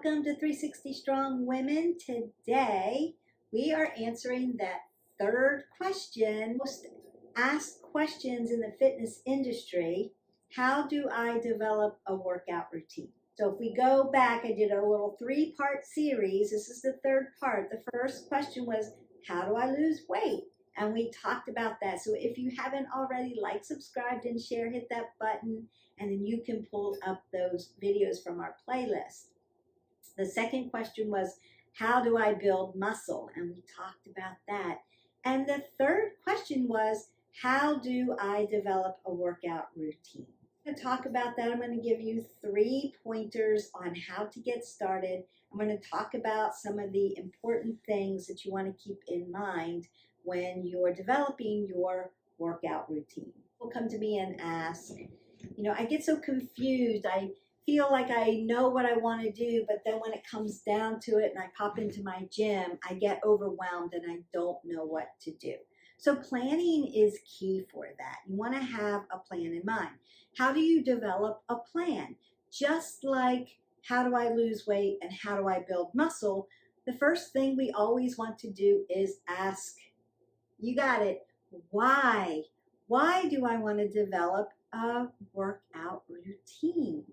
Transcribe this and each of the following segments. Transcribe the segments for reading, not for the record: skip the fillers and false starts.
Welcome to 360 Strong Women. Today we are answering that third question, most asked questions in the fitness industry. How do I develop a workout routine? So if we go back, I did a little 3-part series. This is the third part. The first question was, how do I lose weight? And we talked about that. So if you haven't already, like, subscribed, and share, hit that button, and then you can pull up those videos from our playlist. The second question was, how do I build muscle? And we talked about that. And the third question was, how do I develop a workout routine? I'm going to talk about that. I'm going to give you 3 pointers on how to get started. I'm going to talk about some of the important things that you want to keep in mind when you're developing your workout routine. People come to me and ask, I get so confused. I feel like I know what I want to do, but then when it comes down to it and I pop into my gym, I get overwhelmed and I don't know what to do. So planning is key for that. You want to have a plan in mind. How do you develop a plan? Just like how do I lose weight and how do I build muscle, the first thing we always want to do is ask, you got it, why? Why do I want to develop a workout routine?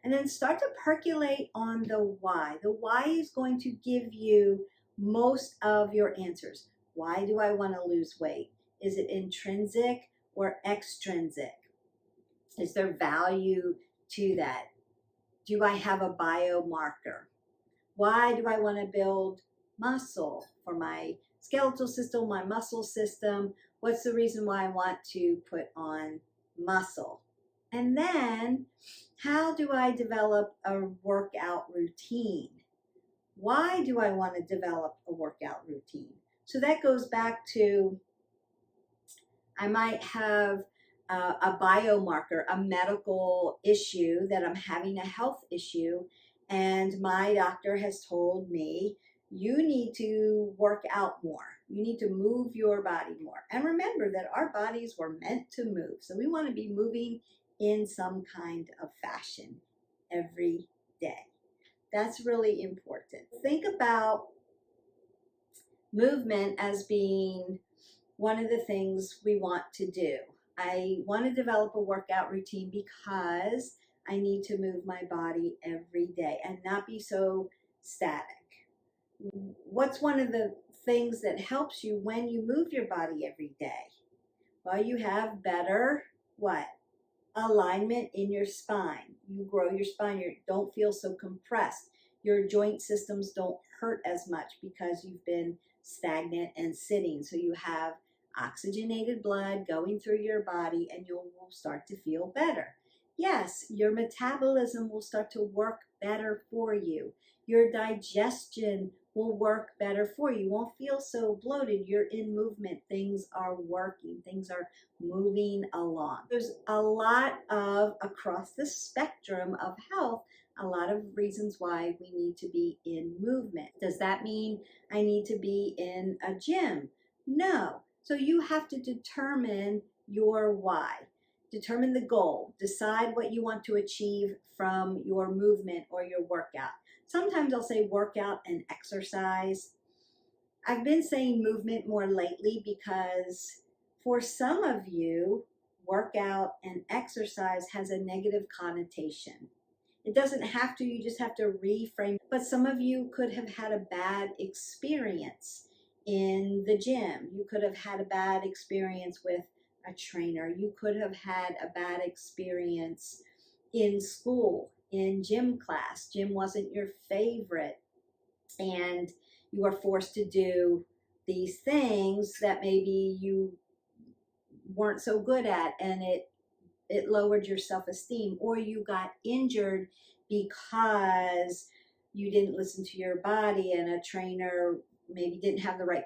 And then start to percolate on the why. The why is going to give you most of your answers. Why do I want to lose weight? Is it intrinsic or extrinsic? Is there value to that? Do I have a biomarker? Why do I want to build muscle for my skeletal system, my muscle system? What's the reason why I want to put on muscle? And then, how do I develop a workout routine? Why do I want to develop a workout routine? So that goes back to, I might have a biomarker, a medical issue that I'm having, a health issue, and my doctor has told me, you need to work out more. You need to move your body more. And remember that our bodies were meant to move. So we want to be moving in some kind of fashion every day. That's really important. Think about movement as being one of the things we want to do. I want to develop a workout routine because I need to move my body every day and not be so static. What's one of the things that helps you when you move your body every day? Well, you have better, what? Alignment in your spine. You grow your spine. You don't feel so compressed. Your joint systems don't hurt as much because you've been stagnant and sitting. So you have oxygenated blood going through your body and you will start to feel better. Yes, your metabolism will start to work better for you. Your digestion will work better for you. You won't feel so bloated. You're in movement. Things are working. Things are moving along. There's a lot of, across the spectrum of health, a lot of reasons why we need to be in movement. Does that mean I need to be in a gym? No. So you have to determine your why. Determine the goal. Decide what you want to achieve from your movement or your workout. Sometimes I'll say workout and exercise. I've been saying movement more lately because for some of you, workout and exercise has a negative connotation. It doesn't have to, you just have to reframe. But some of you could have had a bad experience in the gym. You could have had a bad experience with a trainer. You could have had a bad experience in school, in gym class. Gym wasn't your favorite, and you were forced to do these things that maybe you weren't so good at, and it lowered your self-esteem, or you got injured because you didn't listen to your body and a trainer maybe didn't have the right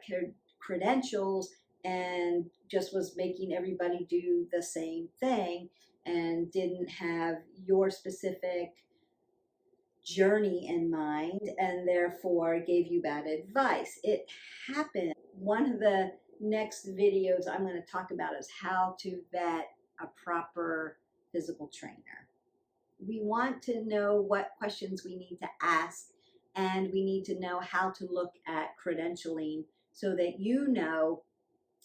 credentials and just was making everybody do the same thing and didn't have your specific journey in mind and therefore gave you bad advice. It happened. One of the next videos I'm going to talk about is how to vet a proper physical trainer. We want to know what questions we need to ask and we need to know how to look at credentialing so that you know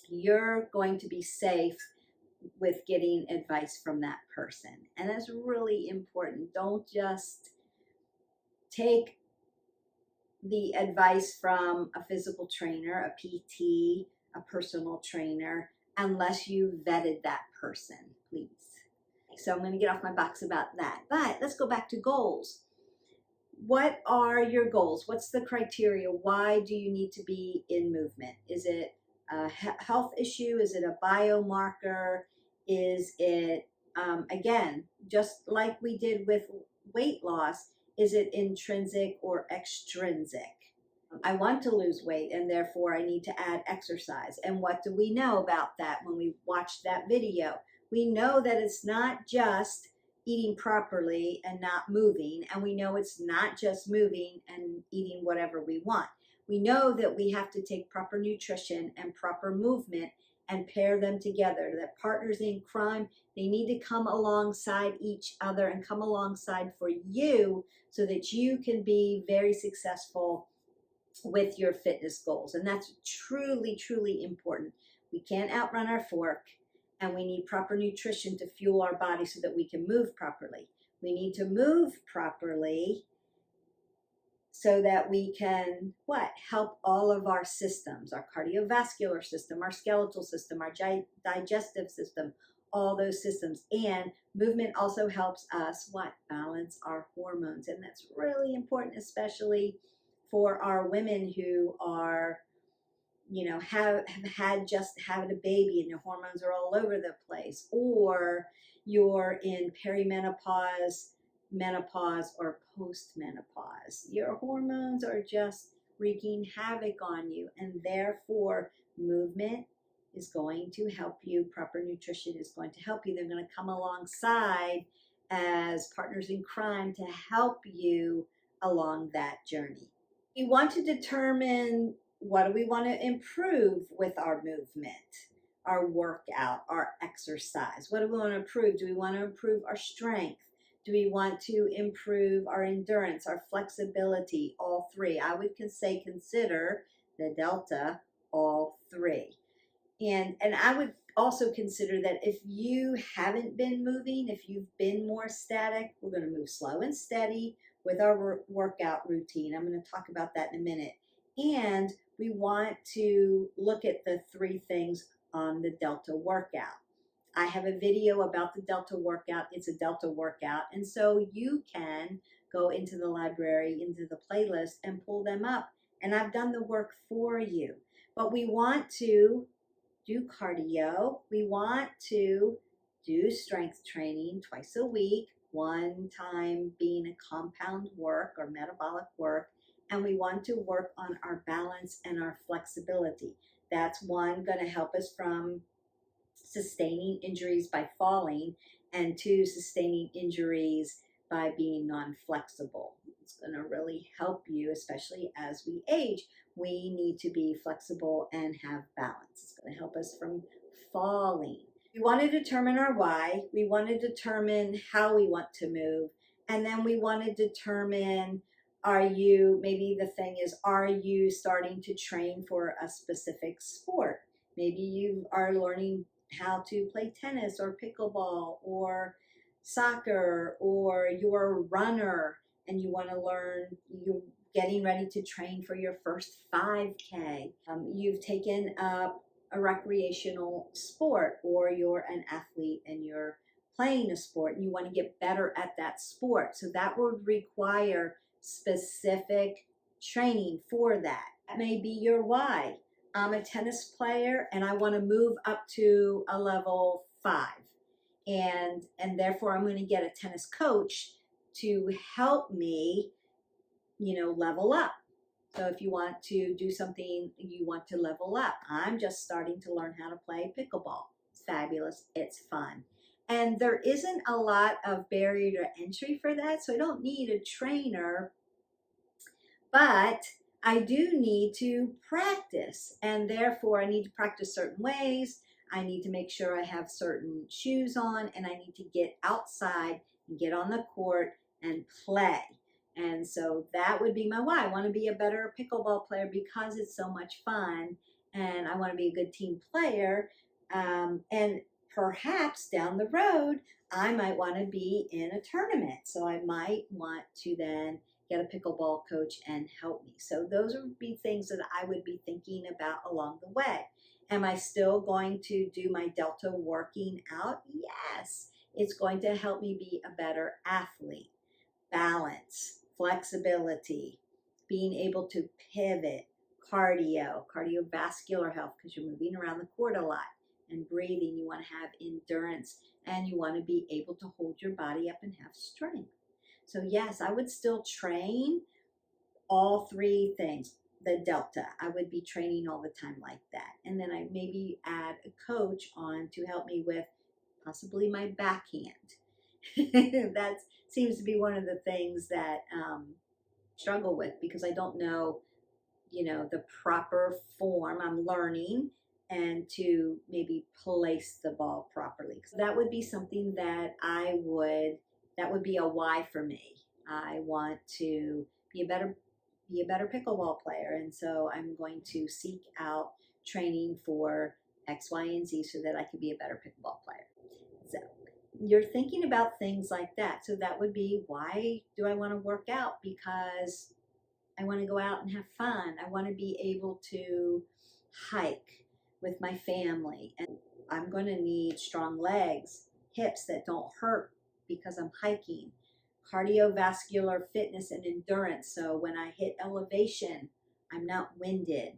you're going to be safe with getting advice from that person. And that's really important. Don't just take the advice from a physical trainer, a PT, a personal trainer, unless you vetted that person, please. So I'm going to get off my box about that. But let's go back to goals. What are your goals? What's the criteria? Why do you need to be in movement? Is it a health issue? Is it a biomarker? Is it, again, just like we did with weight loss, is it intrinsic or extrinsic? I want to lose weight and therefore I need to add exercise. And what do we know about that when we watched that video? We know that it's not just eating properly and not moving, and we know it's not just moving and eating whatever we want. We know that we have to take proper nutrition and proper movement and pair them together. That partners in crime, they need to come alongside each other and come alongside for you so that you can be very successful with your fitness goals. And that's truly, truly important. We can't outrun our fork, and we need proper nutrition to fuel our body so that we can move properly. We need to move properly so that we can, help all of our systems, our cardiovascular system, our skeletal system, our digestive system, all those systems. And movement also helps us, balance our hormones. And that's really important, especially for our women who are, have had a baby and your hormones are all over the place, or you're in perimenopause, menopause, or postmenopause. Your hormones are just wreaking havoc on you, and therefore movement is going to help you. Proper nutrition is going to help you. They're going to come alongside as partners in crime to help you along that journey. We want to determine, what do we want to improve with our movement, our workout, our exercise? What do we want to improve? Do we want to improve our strength? Do we want to improve our endurance, our flexibility? All three. I would consider the Delta all three. And I would also consider that if you haven't been moving, if you've been more static, we're going to move slow and steady with our workout routine. I'm going to talk about that in a minute. And we want to look at the three things on the Delta workout. I have a video about the Delta workout. It's a Delta workout. And so you can go into the library, into the playlist, and pull them up. And I've done the work for you. But we want to do cardio. We want to do strength training twice a week, one time being a compound work or metabolic work. And we want to work on our balance and our flexibility. That's one, going to help us from sustaining injuries by falling, and two, sustaining injuries by being non-flexible. It's going to really help you, especially as we age. We need to be flexible and have balance. It's going to help us from falling. We want to determine our why. We want to determine how we want to move. And then we want to determine, maybe the thing is, are you starting to train for a specific sport? Maybe you are learning how to play tennis or pickleball or soccer, or you're a runner and you want to learn, you're getting ready to train for your first 5K. You've taken up a recreational sport, or you're an athlete and you're playing a sport and you want to get better at that sport. So that would require specific training for that. That may be your why. I'm a tennis player and I want to move up to a level 5. And therefore I'm going to get a tennis coach to help me, level up. So if you want to do something, you want to level up. I'm just starting to learn how to play pickleball. It's fabulous. It's fun. And there isn't a lot of barrier to entry for that. So I don't need a trainer, but I do need to practice. And therefore I need to practice certain ways. I need to make sure I have certain shoes on, and I need to get outside and get on the court and play. And And so that would be my why. I want to be a better pickleball player because it's so much fun, and I want to be a good team player. And perhaps down the road, I might want to be in a tournament. So I might want to then get a pickleball coach and help me. So those would be things that I would be thinking about along the way. Am I still going to do my Delta working out? Yes. It's going to help me be a better athlete. Balance, flexibility, being able to pivot, cardiovascular health, because you're moving around the court a lot, and breathing. You want to have endurance, and you want to be able to hold your body up and have strength. So yes, I would still train all three things. The Delta, I would be training all the time like that. And then I maybe add a coach on to help me with possibly my backhand. That seems to be one of the things that struggle with, because I don't know, the proper form. I'm learning, and to maybe place the ball properly. So that would be something that that would be a why for me. I want to be a better pickleball player, and so I'm going to seek out training for X, Y, and Z so that I can be a better pickleball player. So you're thinking about things like that. So that would be, why do I want to work out? Because I want to go out and have fun. I want to be able to hike with my family, and I'm going to need strong legs, hips that don't hurt because I'm hiking, cardiovascular fitness and endurance. So when I hit elevation, I'm not winded.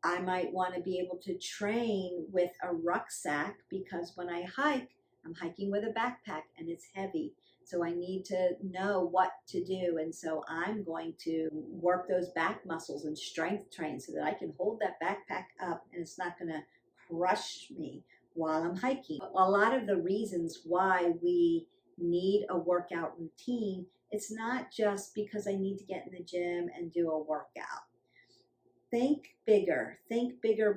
I might want to be able to train with a rucksack, because when I hike, I'm hiking with a backpack and it's heavy. So I need to know what to do. And so I'm going to work those back muscles and strength train so that I can hold that backpack up and it's not going to crush me while I'm hiking. A lot of the reasons why we need a workout routine, it's not just because I need to get in the gym and do a workout. Think bigger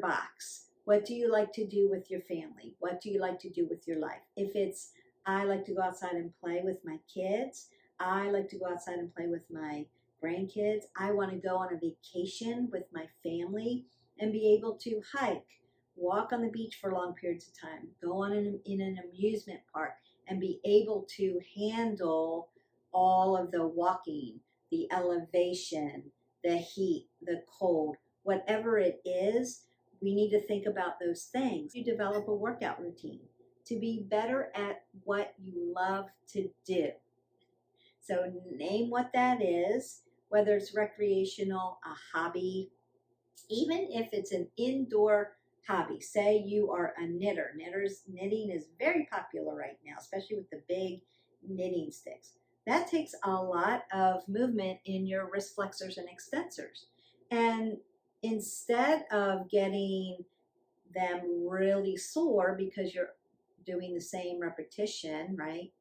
box. What do you like to do with your family? What do you like to do with your life? If it's, I like to go outside and play with my kids, I like to go outside and play with my grandkids, I want to go on a vacation with my family and be able to hike, walk on the beach for long periods of time, go on in an amusement park, and be able to handle all of the walking, the elevation, the heat, the cold, whatever it is. We need to think about those things. You develop a workout routine to be better at what you love to do. So name what that is, whether it's recreational, a hobby, even if it's an indoor hobby. Say you are a knitter. Knitting is very popular right now, especially with the big knitting sticks. That takes a lot of movement in your wrist flexors and extensors. And instead of getting them really sore because you're doing the same repetition, right?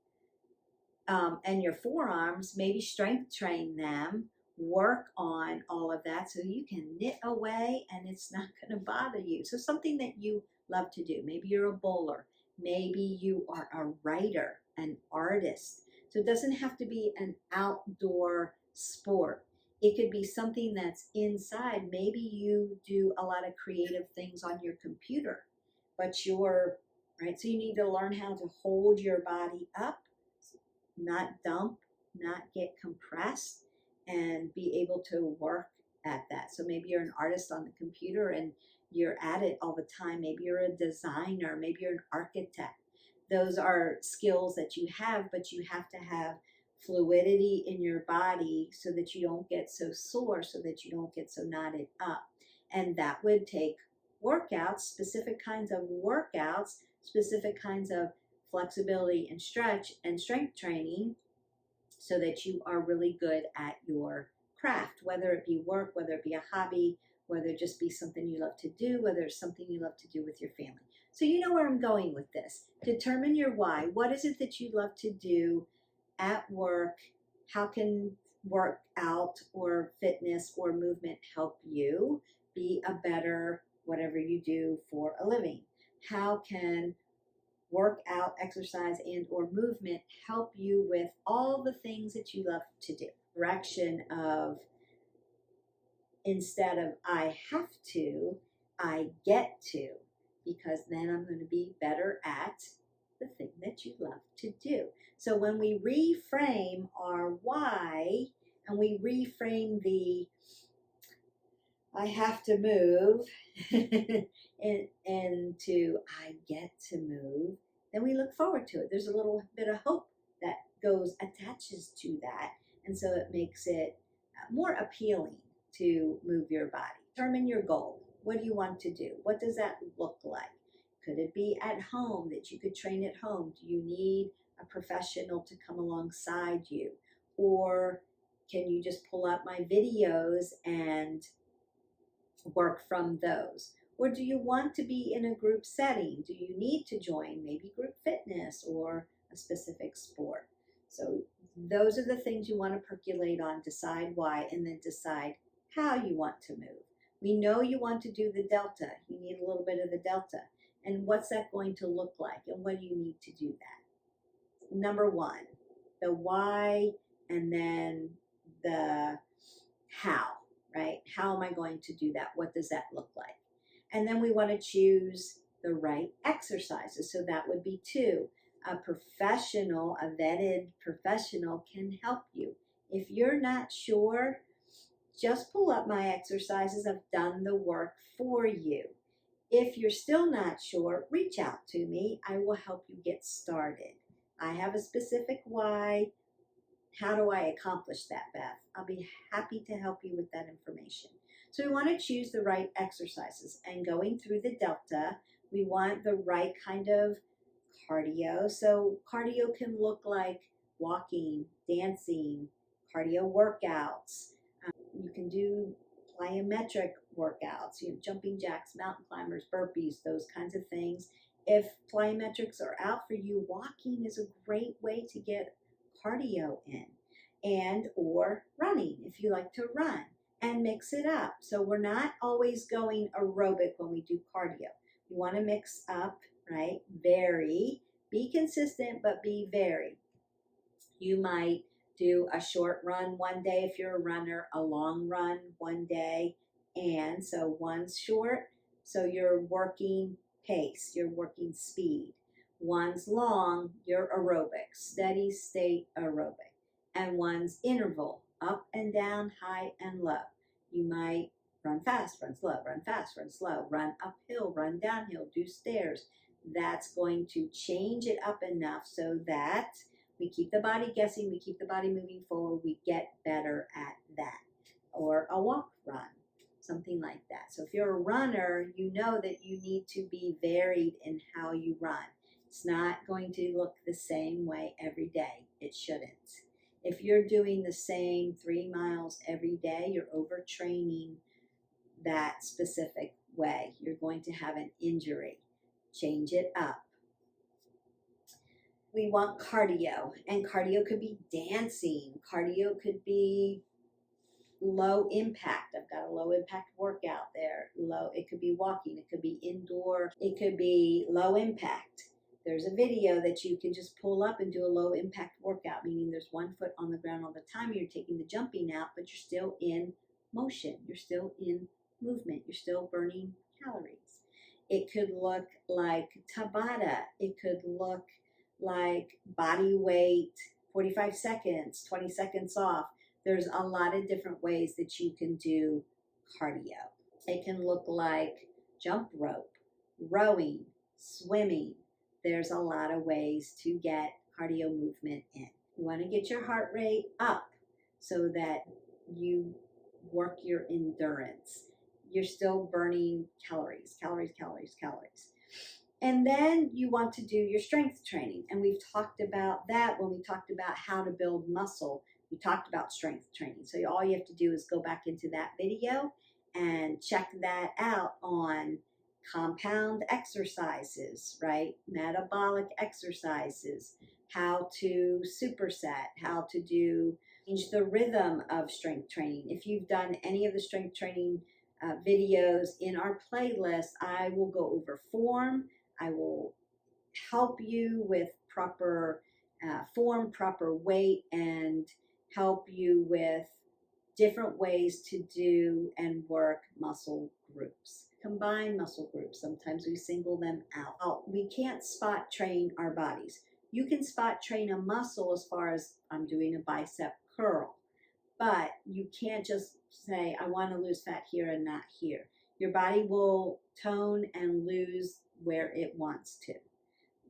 And your forearms, maybe strength train them, work on all of that so you can knit away and it's not going to bother you. So something that you love to do. Maybe you're a bowler. Maybe you are a writer, an artist. So it doesn't have to be an outdoor sport. It could be something that's inside. Maybe you do a lot of creative things on your computer, but right? So you need to learn how to hold your body up, not dump, not get compressed, and be able to work at that. So maybe you're an artist on the computer and you're at it all the time. Maybe you're a designer, maybe you're an architect. Those are skills that you have, but you have to have fluidity in your body so that you don't get so sore, so that you don't get so knotted up. And that would take workouts, specific kinds of workouts, specific kinds of flexibility and stretch and strength training, so that you are really good at your craft, whether it be work, whether it be a hobby, whether it just be something you love to do, whether it's something you love to do with your family. So you know where I'm going with this. Determine your why. What is it that you love to do at work? How can workout or fitness or movement help you be a better whatever you do for a living? How can workout, exercise, and or movement help you with all the things that you love to do. Direction of, instead of I have to, I get to, because then I'm going to be better at the thing that you love to do. So when we reframe our why and we reframe the I have to move and to I get to move, then we look forward to it. There's a little bit of hope that attaches to that. And so it makes it more appealing to move your body. Determine your goal. What do you want to do? What does that look like? Could it be at home, that you could train at home? Do you need a professional to come alongside you? Or can you just pull up my videos and work from those? Or do you want to be in a group setting? Do you need to join maybe group fitness or a specific sport? So those are the things you want to percolate on, decide why, and then decide how you want to move. We know you want to do the delta. You need a little bit of the delta. And what's that going to look like? And what do you need to do that? Number one, the why, and then the how, right? How am I going to do that? What does that look like? And then we want to choose the right exercises. So that would be two. A professional, a vetted professional can help you. If you're not sure, just pull up my exercises. I've done the work for you. If you're still not sure, reach out to me. I will help you get started. I have a specific why. How do I accomplish that, Beth? I'll be happy to help you with that information. So we want to choose the right exercises. And going through the delta, we want the right kind of cardio. So cardio can look like walking, dancing, cardio workouts. You can do plyometric workouts, jumping jacks, mountain climbers, burpees, those kinds of things. If plyometrics are out for you, walking is a great way to get cardio in, and or running if you like to run, and mix it up. So we're not always going aerobic when we do cardio. We want to mix up, right? Vary, be consistent, but be varied. You might do a short run one day if you're a runner, a long run one day, and so one's short, so you're working pace, you're working speed. One's long, you're aerobic, steady state aerobic. And one's interval, up and down, high and low. You might run fast, run slow, run fast, run slow, run uphill, run downhill, do stairs. That's going to change it up enough so that we keep the body guessing, we keep the body moving forward, we get better at that. Or a walk run, something like that. So if you're a runner, you know that you need to be varied in how you run. It's not going to look the same way every day. It shouldn't. If you're doing the same 3 miles every day, you're overtraining that specific way. You're going to have an injury. Change it up. We want cardio, and cardio could be dancing. Cardio could be low impact. I've got a low impact workout there. It could be walking. It could be indoor. It could be low impact. There's a video that you can just pull up and do a low impact workout, meaning there's one foot on the ground all the time. You're taking the jumping out, but you're still in motion. You're still in movement. You're still burning calories. It could look like Tabata. It could look like body weight, 45 seconds, 20 seconds off. There's a lot of different ways that you can do cardio. It can look like jump rope, rowing, swimming. There's a lot of ways to get cardio movement in. You want to get your heart rate up so that you work your endurance. You're still burning calories. And then you want to do your strength training. And we've talked about that when we talked about how to build muscle. We talked about strength training. So all you have to do is go back into that video and check that out on compound exercises, right? Metabolic exercises, how to superset, how to change the rhythm of strength training. If you've done any of the strength training videos in our playlist, I will go over form. I will help you with proper form, proper weight, and help you with different ways to do and work muscle groups. Combine muscle groups. Sometimes we single them out. We can't spot train our bodies. You can spot train a muscle as far as I'm doing a bicep curl, but you can't just say, I want to lose fat here and not here. Your body will tone and lose where it wants to.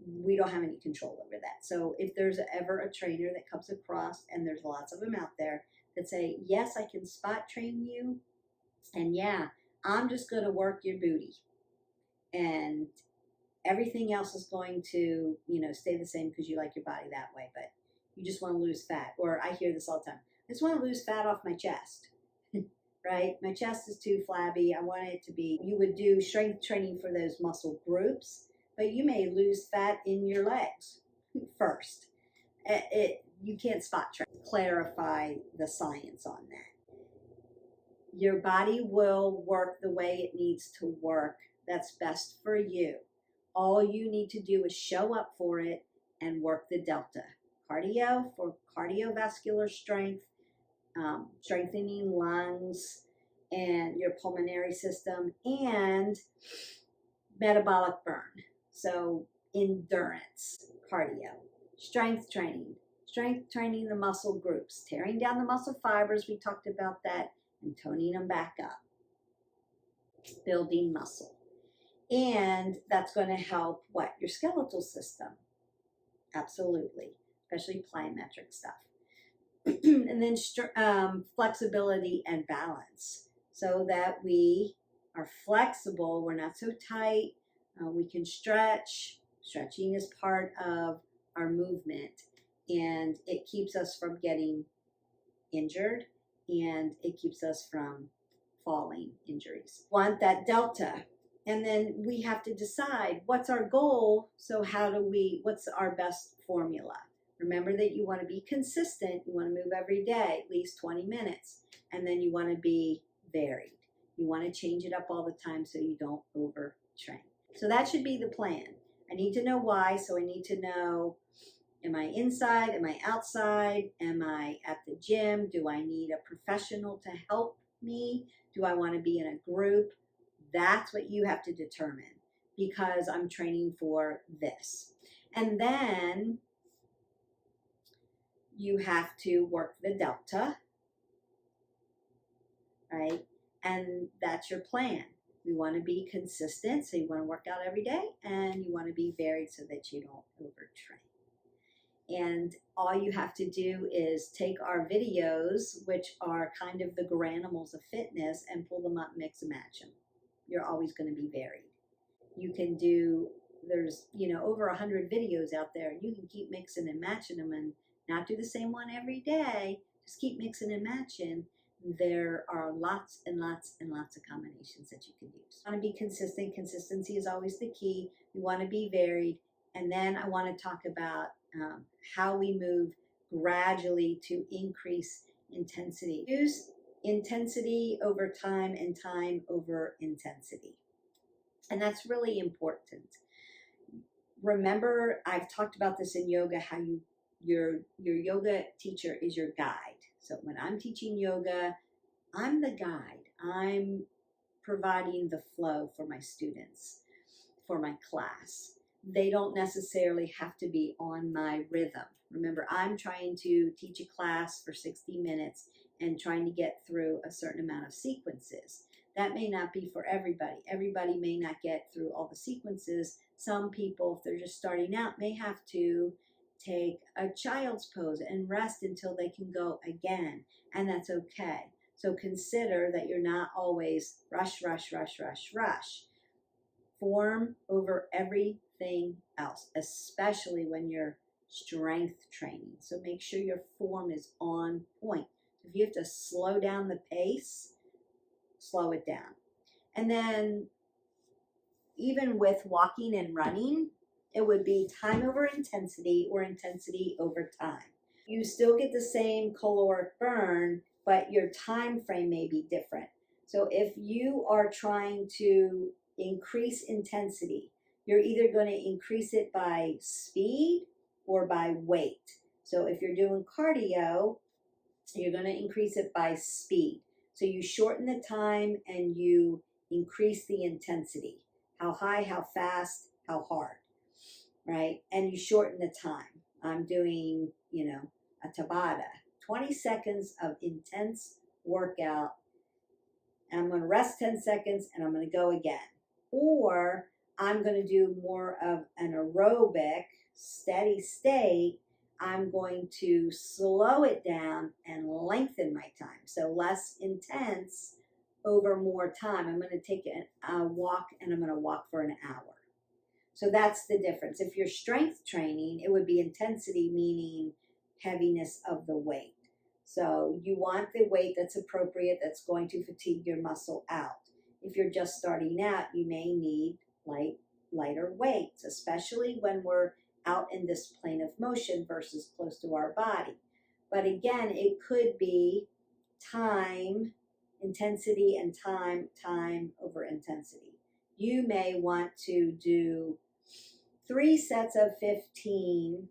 We don't have any control over that. So if there's ever a trainer that comes across, and there's lots of them out there, that say, yes, I can spot train you, and yeah, I'm just going to work your booty, and everything else is going to, stay the same because you like your body that way, but you just want to lose fat. Or I hear this all the time, I just want to lose fat off my chest. Right? My chest is too flabby. I want it to be, you would do strength training for those muscle groups, but you may lose fat in your legs first. You can't spot train. Clarify the science on that. Your body will work the way it needs to work. That's best for you. All you need to do is show up for it and work the delta. Cardio for cardiovascular strength, strengthening lungs and your pulmonary system, and metabolic burn. So endurance, cardio, strength training the muscle groups, tearing down the muscle fibers, we talked about that, and toning them back up, building muscle. And that's going to help your skeletal system. Absolutely, especially plyometric stuff. And then flexibility and balance, so that we are flexible, we're not so tight, we can stretch. Stretching is part of our movement, and it keeps us from getting injured, and it keeps us from falling injuries. Want that delta. And then we have to decide what's our goal. So what's our best formula? Remember that you want to be consistent. You want to move every day, at least 20 minutes. And then you want to be varied. You want to change it up all the time so you don't overtrain. So that should be the plan. I need to know why. So I need to know, am I inside? Am I outside? Am I at the gym? Do I need a professional to help me? Do I want to be in a group? That's what you have to determine, because I'm training for this. And then you have to work the delta, right? And that's your plan. We want to be consistent, so you want to work out every day, and you want to be varied so that you don't overtrain. And all you have to do is take our videos, which are kind of the granimals of fitness, and pull them up, mix and match them. You're always going to be varied. You can there's over 100 videos out there. You can keep mixing and matching them and not do the same one every day. Just keep mixing and matching. There are lots and lots and lots of combinations that you can use. You want to be consistent. Consistency is always the key. You want to be varied. And then I want to talk about how we move gradually to increase intensity. Use intensity over time and time over intensity. And that's really important. Remember, I've talked about this in yoga, how your yoga teacher is your guide. So when I'm teaching yoga, I'm the guide. I'm providing the flow for my students, for my class. They don't necessarily have to be on my rhythm. Remember, I'm trying to teach a class for 60 minutes and trying to get through a certain amount of sequences. That may not be for everybody. Everybody may not get through all the sequences. Some people, if they're just starting out, may have to take a child's pose and rest until they can go again, and that's okay. So consider that you're not always rush, rush, rush, rush, rush. Form over everything else, especially when you're strength training. So make sure your form is on point. If you have to slow down the pace, slow it down. And then even with walking and running, it would be time over intensity or intensity over time. You still get the same caloric burn, but your time frame may be different. So if you are trying to increase intensity, you're either going to increase it by speed or by weight. So if you're doing cardio, you're going to increase it by speed. So you shorten the time and you increase the intensity. How high, how fast, how hard, right? And you shorten the time. I'm doing, a Tabata, 20 seconds of intense workout. And I'm going to rest 10 seconds and I'm going to go again. Or I'm going to do more of an aerobic, steady state. I'm going to slow it down and lengthen my time. So less intense over more time. I'm going to take a walk and I'm going to walk for an hour. So that's the difference. If you're strength training, it would be intensity, meaning heaviness of the weight. So you want the weight that's appropriate, that's going to fatigue your muscle out. If you're just starting out, you may need lighter weights, especially when we're out in this plane of motion versus close to our body. But again, it could be time, intensity, and time over intensity. You may want to do 3 sets of 15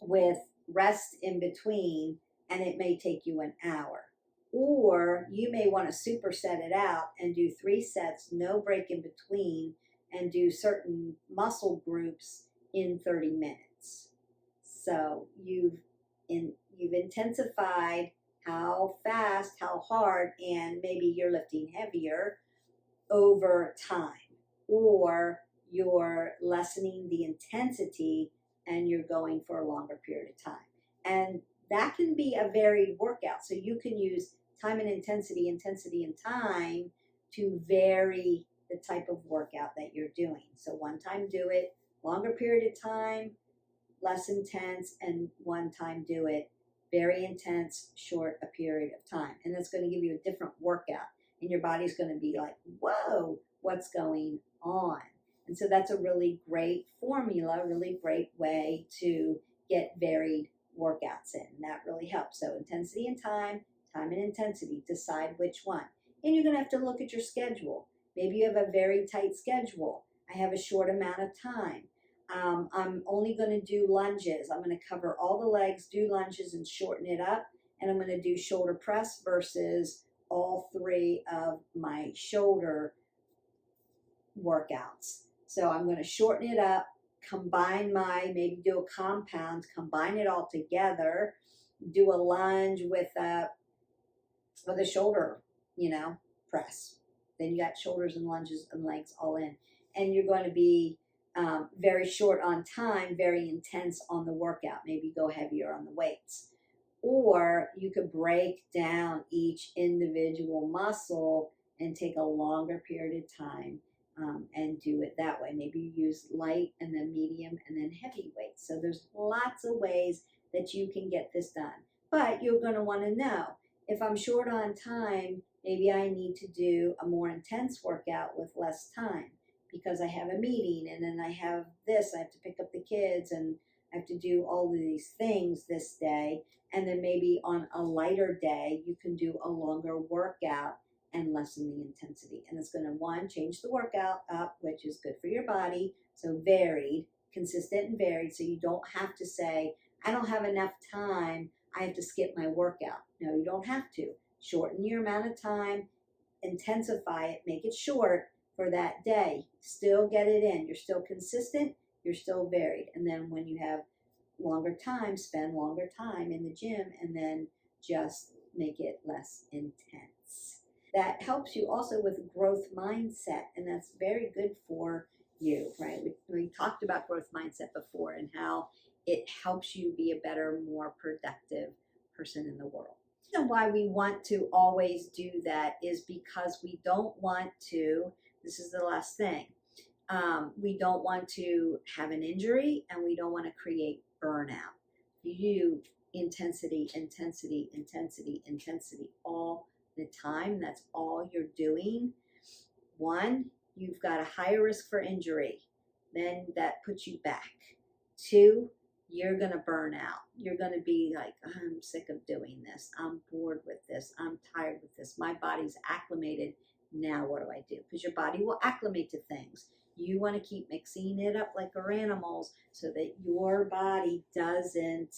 with rest in between, and it may take you an hour. Or you may want to superset it out and do 3 sets, no break in between, and do certain muscle groups in 30 minutes. So you've intensified how fast, how hard, and maybe you're lifting heavier over time. Or you're lessening the intensity and you're going for a longer period of time. And that can be a varied workout. So you can use time and intensity and time to vary the type of workout that you're doing. So one time do it, longer period of time, less intense, and one time do it very intense, short a period of time. And that's going to give you a different workout. And your body's going to be like, whoa, what's going on? And so that's a really great formula, really great way to get varied workouts in. And that really helps. So intensity and time and intensity, decide which one. And you're going to have to look at your schedule. Maybe you have a very tight schedule. I have a short amount of time. I'm only going to do lunges. I'm going to cover all the legs, do lunges and shorten it up. And I'm going to do shoulder press versus all 3 of my shoulder workouts. So I'm going to shorten it up, maybe do a compound, combine it all together, do a lunge with a shoulder, press. Then you got shoulders and lunges and legs all in. And you're going to be very short on time, very intense on the workout. Maybe go heavier on the weights. Or you could break down each individual muscle and take a longer period of time and do it that way. Maybe you use light and then medium and then heavy weights. So there's lots of ways that you can get this done. But you're going to want to know, if I'm short on time, maybe I need to do a more intense workout with less time because I have a meeting and then I have this, I have to pick up the kids and I have to do all of these things this day. And then maybe on a lighter day, you can do a longer workout and lessen the intensity. And it's going to, 1, change the workout up, which is good for your body. So varied, consistent and varied. So you don't have to say, I don't have enough time, I have to skip my workout. No, you don't have to. Shorten your amount of time, intensify it, make it short for that day. Still get it in. You're still consistent, you're still varied. And then when you have longer time, spend longer time in the gym and then just make it less intense. That helps you also with growth mindset, and that's very good for you, right? We talked about growth mindset before and how it helps you be a better, more productive person in the world. The reason why we want to always do that is because we don't want to, this is the last thing, we don't want to have an injury and we don't want to create burnout. You intensity all the time. That's all you're doing. 1, you've got a higher risk for injury. Then that puts you back. 2, you're going to burn out. You're going to be like, I'm sick of doing this. I'm bored with this. I'm tired with this. My body's acclimated. Now what do I do? Because your body will acclimate to things. You want to keep mixing it up like our animals so that your body doesn't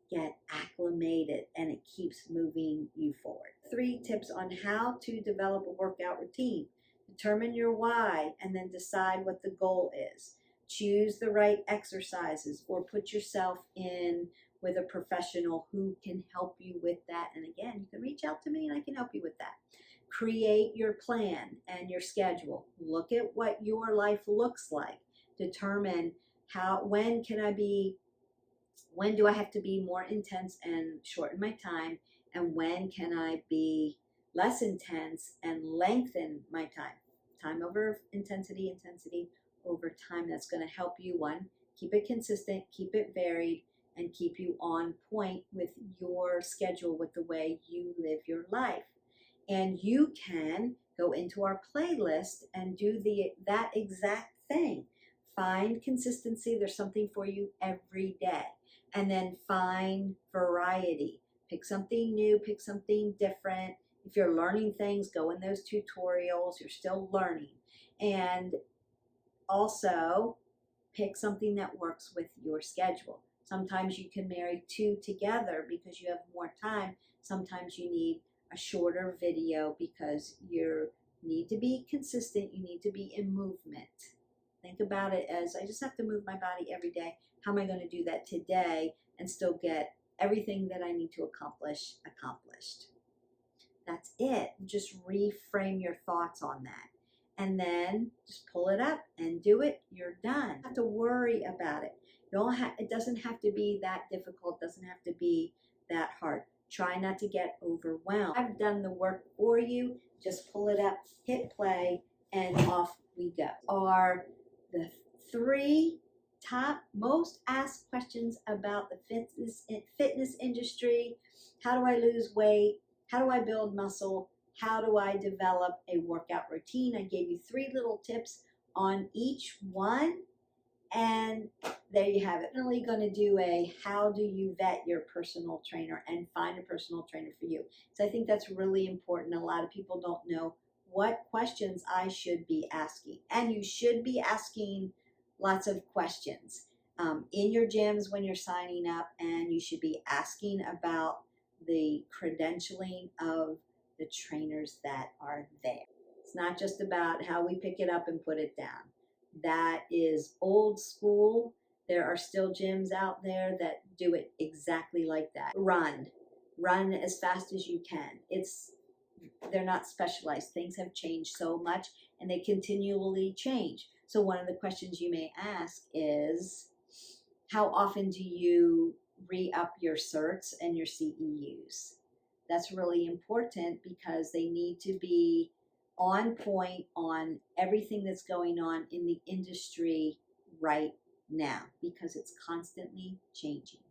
get acclimated and it keeps moving you forward. 3 tips on how to develop a workout routine. Determine your why and then decide what the goal is. Choose the right exercises or put yourself in with a professional who can help you with that. And again, you can reach out to me and I can help you with that. Create your plan and your schedule. Look at what your life looks like. Determine when do I have to be more intense and shorten my time, and when can I be less intense and lengthen my time? Time over intensity, intensity over time. That's going to help you, one, keep it consistent, keep it varied, and keep you on point with your schedule, with the way you live your life. And you can go into our playlist and do that exact thing. Find consistency. There's something for you every day. And then find variety. Pick something new, pick something different. If you're learning things, go in those tutorials. You're still learning. And also pick something that works with your schedule. Sometimes you can marry 2 together because you have more time. Sometimes you need a shorter video because you need to be consistent. You need to be in movement. Think about it as, I just have to move my body every day. How am I going to do that today and still get everything that I need to accomplish accomplished? That's it. Just reframe your thoughts on that. And then just pull it up and do it. You're done. You don't have to worry about it. It doesn't have to be that difficult. It doesn't have to be that hard. Try not to get overwhelmed. I've done the work for you. Just pull it up, hit play, and off we go. Are the 3 top most asked questions about the fitness industry. How do I lose weight? How do I build muscle? How do I develop a workout routine? I gave you 3 little tips on each one. And there you have it. I'm really going to do a how do you vet your personal trainer and find a personal trainer for you. So I think that's really important. A lot of people don't know what questions I should be asking. And you should be asking lots of questions in your gyms when you're signing up, and you should be asking about the credentialing of the trainers that are there. It's not just about how we pick it up and put it down. That is old school. There are still gyms out there that do it exactly like that. Run as fast as you can. They're not specialized. Things have changed so much and they continually change. So one of the questions you may ask is, how often do you re-up your certs and your CEUs? That's really important because they need to be on point on everything that's going on in the industry right now, because it's constantly changing.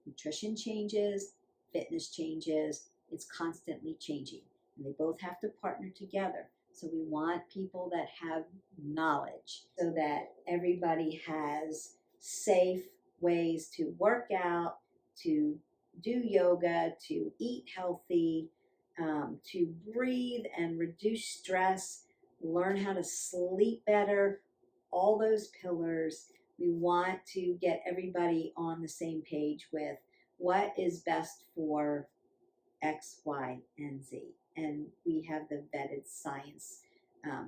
Nutrition changes, fitness changes, it's constantly changing. And they both have to partner together. So we want people that have knowledge so that everybody has safe ways to work out, to do yoga, to eat healthy, to breathe and reduce stress, learn how to sleep better, all those pillars. We want to get everybody on the same page with what is best for X, Y, and Z. And we have the vetted science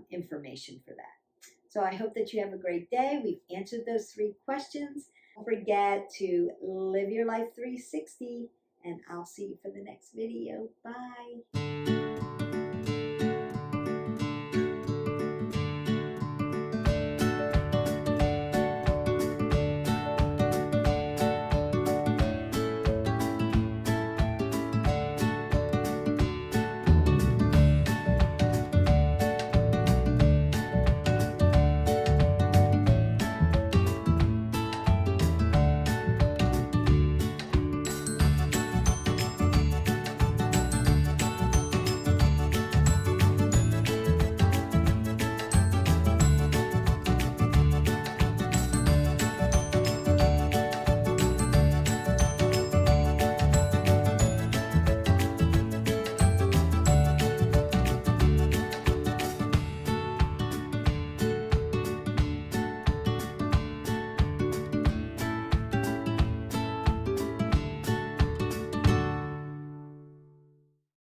information for that. So I hope that you have a great day. We've answered those 3 questions. Don't forget to live your life 360, and I'll see you for the next video. Bye.